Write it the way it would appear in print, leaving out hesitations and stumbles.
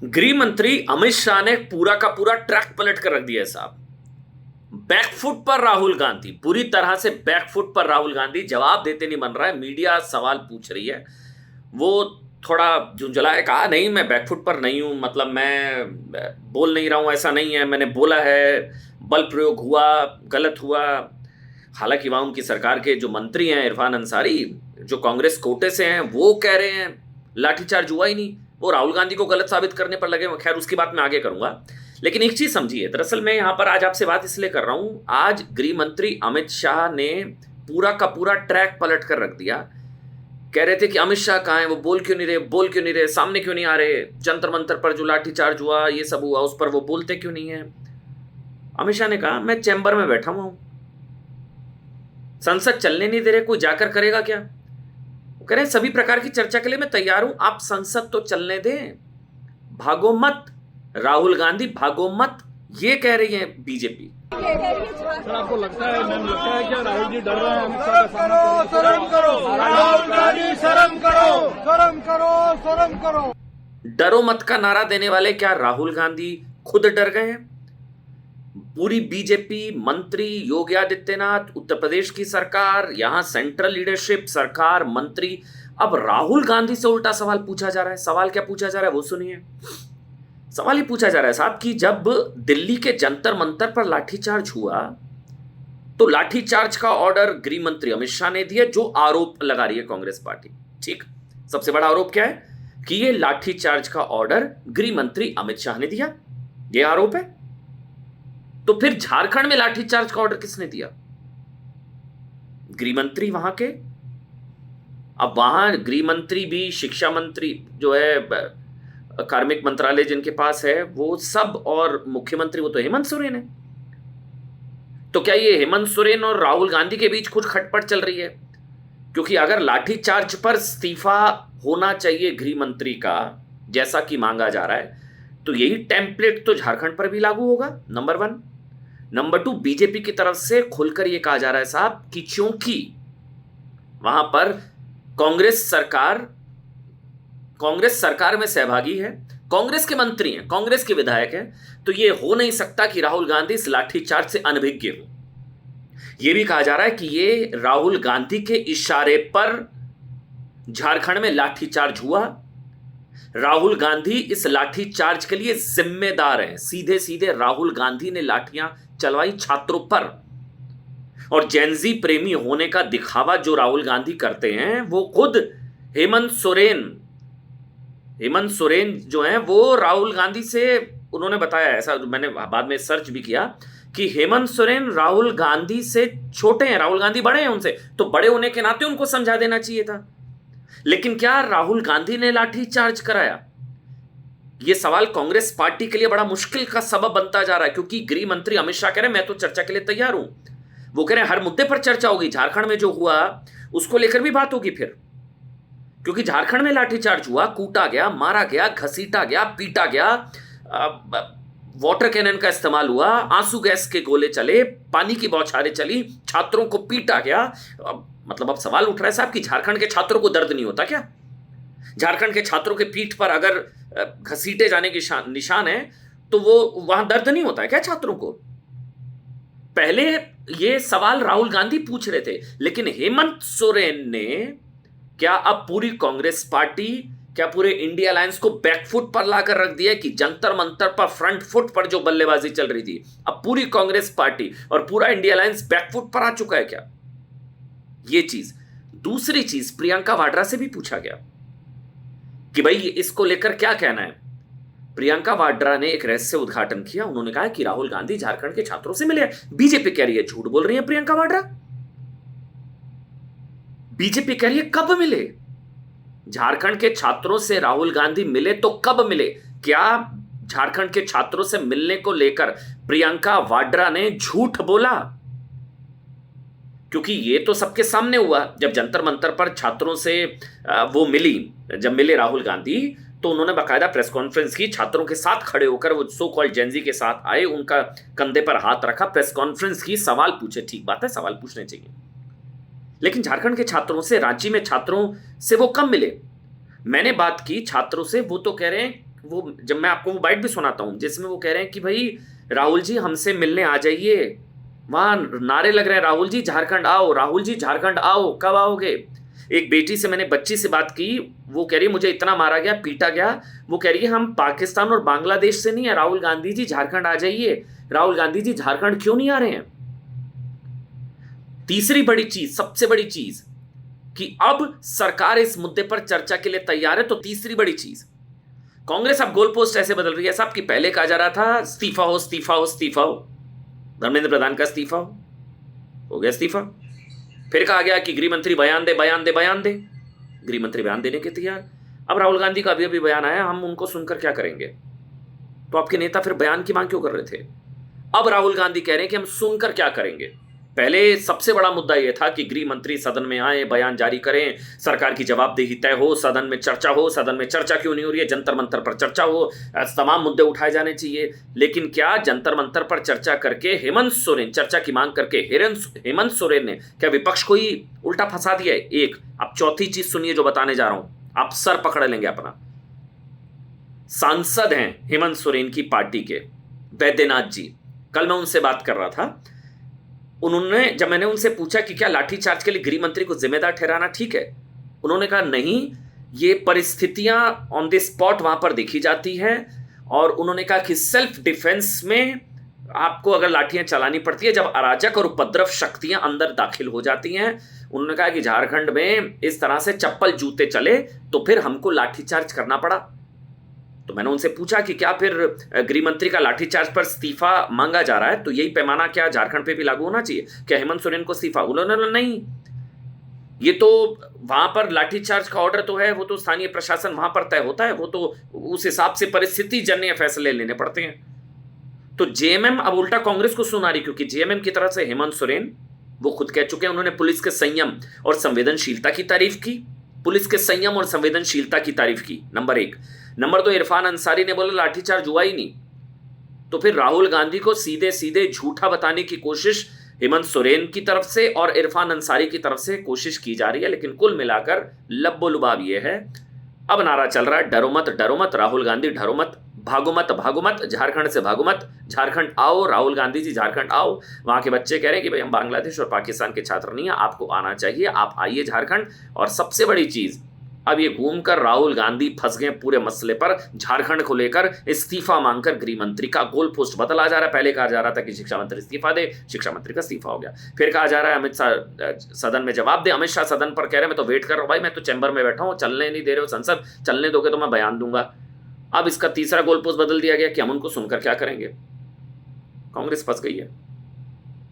गृह मंत्री अमित शाह ने पूरा का पूरा ट्रैक पलट कर रख दिया है साहब। बैकफुट पर राहुल गांधी, पूरी तरह से बैकफुट पर राहुल गांधी, जवाब देते नहीं बन रहा है। मीडिया सवाल पूछ रही है, वो थोड़ा झुंझलाए, कहा नहीं मैं बैकफुट पर नहीं हूं, मतलब मैं बोल नहीं रहा हूं, ऐसा नहीं है, मैंने बोला है, बल प्रयोग हुआ, गलत हुआ। हालांकि वहां उनकी सरकार के जो मंत्री हैं इरफान अंसारी, जो कांग्रेस कोटे से हैं, वो कह रहे हैं लाठीचार्ज हुआ ही नहीं, वो राहुल गांधी को गलत साबित करने पर लगे। खैर उसकी बात मैं आगे करूंगा, लेकिन एक चीज समझिए, दरअसल मैं यहां पर आज आपसे बात इसलिए कर रहा हूं, आज गृह मंत्री अमित शाह ने पूरा का पूरा ट्रैक पलट कर रख दिया। कह रहे थे कि अमित शाह कहाँ हैं, वो बोल क्यों नहीं रहे, बोल क्यों नहीं रहे, सामने क्यों नहीं आ रहे, जंतर मंतर पर जो लाठीचार्ज हुआ, ये सब हुआ, उस पर वो बोलते क्यों नहीं है। अमित शाह ने कहा मैं चैम्बर में बैठा हुआ हूं, संसद चलने नहीं दे रहे, कोई जाकर करेगा क्या। वो कह रहे सभी प्रकार की चर्चा के लिए मैं तैयार हूं, आप संसद तो चलने दें, भागो मत राहुल गांधी, भागो मत, ये कह रही है बीजेपी। सर आपको लगता है, मैम लगता है क्या राहुल जी डर रहे हैं अमित शाह का सामना करने से? शर्म करो राहुल गांधी, शर्म करो, शर्म करो, शर्म करो। डरो मत का नारा देने वाले क्या राहुल गांधी खुद डर गए हैं? पूरी बीजेपी, मंत्री, योगी आदित्यनाथ, उत्तर प्रदेश की सरकार, यहां सेंट्रल लीडरशिप, सरकार, मंत्री, अब राहुल गांधी से उल्टा सवाल पूछा जा रहा है। सवाल क्या पूछा जा रहा है वो सुनिए। सवाल ये पूछा जा रहा है साहब कि जब दिल्ली के जंतर मंतर पर लाठीचार्ज हुआ, तो लाठीचार्ज का ऑर्डर गृह मंत्री अमित शाह ने दिया, जो आरोप लगा रही है कांग्रेस पार्टी। ठीक, सबसे बड़ा आरोप क्या है कि ये लाठीचार्ज का ऑर्डर गृह मंत्री अमित शाह ने दिया, ये आरोप है। तो फिर झारखंड में लाठीचार्ज का ऑर्डर किसने दिया? गृह मंत्री वहां के। अब वहां गृह मंत्री भी, शिक्षा मंत्री जो है, कार्मिक मंत्रालय जिनके पास है वो सब, और मुख्यमंत्री वो तो हेमंत सोरेन है। तो क्या ये हेमंत सोरेन और राहुल गांधी के बीच कुछ खटपट चल रही है? क्योंकि अगर लाठीचार्ज पर इस्तीफा होना चाहिए गृह मंत्री का, जैसा कि मांगा जा रहा है, तो यही टेम्पलेट तो झारखंड पर भी लागू होगा, नंबर 1। नंबर 2, बीजेपी की तरफ से खुलकर यह कहा जा रहा है साहब कि क्योंकि वहां पर कांग्रेस सरकार में सहभागी है, कांग्रेस के मंत्री हैं, कांग्रेस के विधायक हैं, तो यह हो नहीं सकता कि राहुल गांधी इस लाठीचार्ज से अनभिज्ञ हो। यह भी कहा जा रहा है कि यह राहुल गांधी के इशारे पर झारखंड में लाठीचार्ज हुआ, राहुल गांधी इस लाठीचार्ज के लिए जिम्मेदार हैं, सीधे सीधे राहुल गांधी ने लाठियां चलवाई छात्रों पर। और जेनजी प्रेमी होने का दिखावा जो राहुल गांधी करते हैं, वो खुद हेमंत सोरेन जो हैं, वो राहुल गांधी से, उन्होंने बताया, ऐसा मैंने बाद में सर्च भी किया, कि हेमंत सोरेन राहुल गांधी से छोटे हैं, राहुल गांधी बड़े हैं उनसे, तो बड़े होने के नाते उनको समझा देना चाहिए था। लेकिन क्या राहुल गांधी ने लाठीचार्ज कराया? यह सवाल कांग्रेस पार्टी के लिए बड़ा मुश्किल का सबब बनता जा रहा है, क्योंकि गृह मंत्री अमित शाह कह रहे हैं मैं तो चर्चा के लिए तैयार हूं। वो कह रहे हैं हर मुद्दे पर चर्चा होगी, झारखंड में जो हुआ उसको लेकर भी बात होगी फिर, क्योंकि झारखंड में लाठीचार्ज हुआ, कूटा गया, मारा गया, घसीटा गया, पीटा गया, वाटर कैनन का इस्तेमाल हुआ, आंसू गैस के गोले चले, पानी की बौछारें चली, छात्रों को पीटा गया। मतलब अब सवाल उठ रहा है साहब कि झारखंड के छात्रों को दर्द नहीं होता क्या? झारखंड के छात्रों के पीठ पर अगर घसीटे जाने के निशान है, तो वो वहां दर्द नहीं होता है क्या छात्रों को? पहले ये सवाल राहुल गांधी पूछ रहे थे, लेकिन हेमंत सोरेन ने क्या अब पूरी कांग्रेस पार्टी, क्या पूरे इंडिया अलायंस को बैकफुट पर लाकर रख दिया कि जंतर मंतर पर फ्रंट फुट पर जो बल्लेबाजी चल रही थी, अब पूरी कांग्रेस पार्टी और पूरा इंडिया अलायंस बैकफुट पर आ चुका है क्या? ये चीज। दूसरी चीज, प्रियंका वाड्रा से भी पूछा गया कि भाई इसको लेकर क्या कहना है। प्रियंका वाड्रा ने एक रहस्य उद्घाटन किया, उन्होंने कहा कि राहुल गांधी झारखंड के छात्रों से मिले। बीजेपी कह रही है झूठ बोल रही है प्रियंका वाड्रा। बीजेपी कह रही है कब मिले? झारखंड के छात्रों से राहुल गांधी मिले तो कब मिले? क्या झारखंड के छात्रों से मिलने को लेकर प्रियंका वाड्रा ने झूठ बोला? क्योंकि ये तो सबके सामने हुआ, जब जंतर मंतर पर छात्रों से वो मिली, जब मिले राहुल गांधी, तो उन्होंने बाकायदा प्रेस कॉन्फ्रेंस की, छात्रों के साथ खड़े होकर, वो सो कॉल्ड जेनजी के साथ आए, उनका कंधे पर हाथ रखा, प्रेस कॉन्फ्रेंस की, सवाल पूछे। ठीक बात है, सवाल पूछने चाहिए, लेकिन झारखंड के छात्रों से, रांची में छात्रों से वो कब मिले? मैंने बात की छात्रों से, वो तो कह रहे हैं वो जब मैं आपको वो बाइट भी सुनाता हूं जिसमें वो कह रहे हैं कि भाई राहुल जी हमसे मिलने आ जाइए, वहां नारे लग रहे हैं राहुल जी झारखंड आओ, राहुल जी झारखंड आओ, कब आओगे। एक बेटी से मैंने बच्ची से बात की, वो कह रही मुझे इतना मारा गया, पीटा गया, वो कह रही है हम पाकिस्तान और बांग्लादेश से नहीं है, राहुल गांधी जी झारखंड आ जाइए। राहुल गांधी जी झारखंड क्यों नहीं आ रहे हैं। तीसरी बड़ी चीज, सबसे बड़ी चीज कि अब सरकार इस मुद्दे पर चर्चा के लिए तैयार है। तो तीसरी बड़ी चीज, कांग्रेस अब गोल पोस्ट ऐसे बदल रही है साहब कि पहले कहा जा रहा था इस्तीफा हो इस्तीफा हो इस्तीफा हो, धर्मेंद्र प्रधान का इस्तीफा हो गया इस्तीफा। फिर कहा गया कि गृह मंत्री बयान दे बयान दे बयान दे, गृह मंत्री बयान देने के तैयार। अब राहुल गांधी का अभी अभी बयान आया, हम उनको सुनकर क्या करेंगे। तो आपके नेता फिर बयान की मांग क्यों कर रहे थे। अब राहुल गांधी कह रहे हैं कि हम सुनकर क्या करेंगे। पहले सबसे बड़ा मुद्दा यह था कि गृह मंत्री सदन में आए, बयान जारी करें, सरकार की जवाबदेही तय हो, सदन में चर्चा हो। सदन में चर्चा क्यों नहीं हो रही है, जंतर मंतर पर चर्चा हो, तमाम मुद्दे उठाए जाने चाहिए। लेकिन क्या जंतर मंतर पर चर्चा करके हेमंत सोरेन, चर्चा की मांग करके हेमंत सोरेन ने क्या विपक्ष को ही उल्टा फंसा दिया है। एक, अब चौथी चीज सुनिए जो बताने जा रहा हूं, आप सर पकड़ लेंगे अपना। सांसद हैं हेमंत सोरेन की पार्टी के वैद्यनाथ जी, कल मैं उनसे बात कर रहा था। उन्होंने, जब मैंने उनसे पूछा कि क्या लाठीचार्ज के लिए गृह मंत्री को जिम्मेदार ठहराना ठीक है, उन्होंने कहा नहीं, ये परिस्थितियां ऑन द स्पॉट वहां पर देखी जाती हैं। और उन्होंने कहा कि सेल्फ डिफेंस में आपको अगर लाठियां चलानी पड़ती है जब अराजक और उपद्रव शक्तियां अंदर दाखिल हो जाती हैं। उन्होंने कहा कि झारखंड में इस तरह से चप्पल जूते चले तो फिर हमको लाठीचार्ज करना पड़ा। तो मैंने उनसे पूछा कि क्या फिर गृह मंत्री का लाठीचार्ज पर इस्तीफा मांगा जा रहा है, तो यही पैमाना क्या झारखंड पे भी लागू होना चाहिए, क्या हेमंत सोरेन को इस्तीफा। उन्होंने नहीं, ये तो वहां पर लाठीचार्ज का ऑर्डर तो है, वो तो स्थानीय प्रशासन वहां पर तय होता है, वो तो उस हिसाब से परिस्थिति जन्य फैसले लेने पड़ते हैं। तो जेएमएम अब उल्टा कांग्रेस को सुना रही, क्योंकि जेएमएम की तरफ से हेमंत सोरेन वो खुद कह चुके हैं, उन्होंने पुलिस के संयम और संवेदनशीलता की तारीफ की, पुलिस के संयम और संवेदनशीलता की तारीफ की, नंबर एक। नंबर दो, इरफान अंसारी ने बोला लाठीचार्ज हुआ ही नहीं। तो फिर राहुल गांधी को सीधे सीधे झूठा बताने की कोशिश हेमंत सोरेन की तरफ से और इरफान अंसारी की तरफ से कोशिश की जा रही है। लेकिन कुल मिलाकर लब्बो लुबाब ये है, अब नारा चल रहा है डरो मत राहुल गांधी, डरो मत, भागो मत, झारखंड से भागो मत, झारखंड आओ, राहुल गांधी जी झारखंड आओ। वहां के बच्चे कह रहे हैं कि भाई हम बांग्लादेश और पाकिस्तान के छात्र नहीं है, आपको आना चाहिए, आप आइए झारखंड। और सबसे बड़ी चीज, अब ये घूमकर राहुल गांधी फंस गए पूरे मसले पर, झारखंड को लेकर इस्तीफा मांगकर गृह मंत्री का गोल पोस्ट बदला जा रहा है। पहले कहा जा रहा था कि शिक्षा मंत्री इस्तीफा दे, शिक्षा मंत्री का इस्तीफा हो गया। फिर कहा जा रहा है अमित शाह सदन में जवाब दे, अमित शाह सदन पर कह रहे हैं मैं तो वेट कर रहा हूं भाई, मैं तो चैम्बर में बैठा हूं, चलने नहीं दे रहे हो संसद, चलने दोगे तो मैं बयान दूंगा। अब इसका तीसरा गोल पोस्ट बदल दिया गया कि हम उनको सुनकर क्या करेंगे। कांग्रेस फंस गई है।